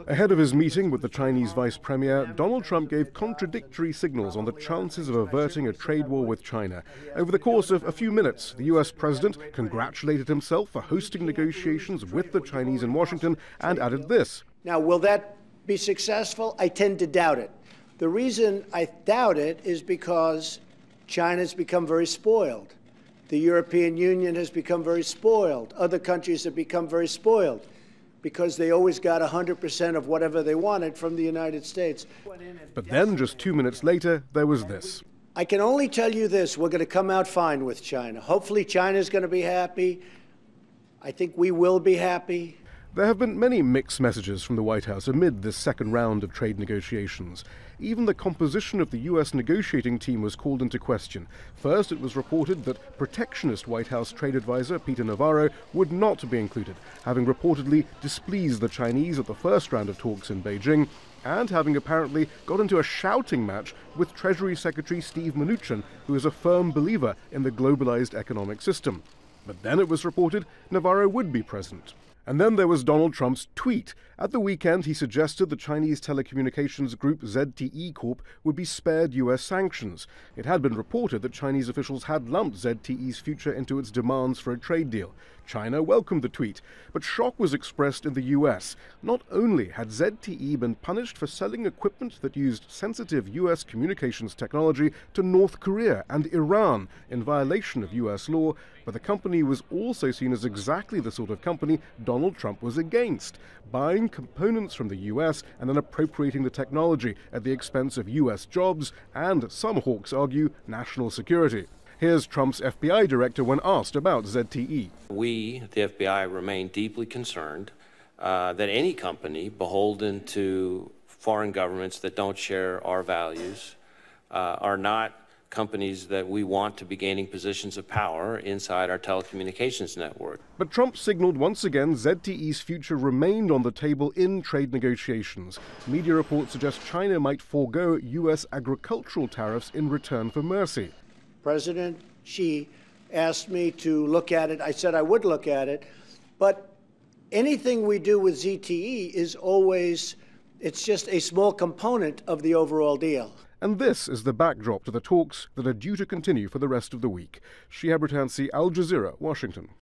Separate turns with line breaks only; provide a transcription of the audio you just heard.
Ahead of his meeting with the Chinese Vice Premier, Donald Trump gave contradictory signals on the chances of averting a trade war with China. Over the course of a few minutes, the US president congratulated himself for hosting negotiations with the Chinese in Washington and added this.
Now, will that be successful? I tend to doubt it. The reason I doubt it is because China's become very spoiled. The European Union has become very spoiled. Other countries have become very spoiled because they always got 100% of whatever they wanted from the United States.
But then, just 2 minutes later, there was this.
I can only tell you this, we're going to come out fine with China. Hopefully China's going to be happy. I think we will be happy.
There have been many mixed messages from the White House amid this second round of trade negotiations. Even the composition of the U.S. negotiating team was called into question. First, it was reported that protectionist White House trade advisor Peter Navarro would not be included, having reportedly displeased the Chinese at the first round of talks in Beijing, and having apparently got into a shouting match with Treasury Secretary Steve Mnuchin, who is a firm believer in the globalized economic system. But then it was reported Navarro would be present. And then there was Donald Trump's tweet. At the weekend, he suggested the Chinese telecommunications group ZTE Corp would be spared U.S. sanctions. It had been reported that Chinese officials had lumped ZTE's future into its demands for a trade deal. China welcomed the tweet, but shock was expressed in the U.S. Not only had ZTE been punished for selling equipment that used sensitive U.S. communications technology to North Korea and Iran in violation of U.S. law, but the company was also seen as exactly the sort of company Donald Trump was against, buying components from the U.S. and then appropriating the technology at the expense of U.S. jobs and, some hawks argue, national security. Here's Trump's FBI director when asked about ZTE.
We, the FBI, remain deeply concerned that any company beholden to foreign governments that don't share our values are not companies that we want to be gaining positions of power inside our telecommunications network.
But Trump signaled once again ZTE's future remained on the table in trade negotiations. Media reports suggest China might forego U.S. agricultural tariffs in return for mercy.
President Xi asked me to look at it. I said I would look at it. But anything we do with ZTE is always, it's just a small component of the overall deal.
And this is the backdrop to the talks that are due to continue for the rest of the week. Shihab Ratansi, Al Jazeera, Washington.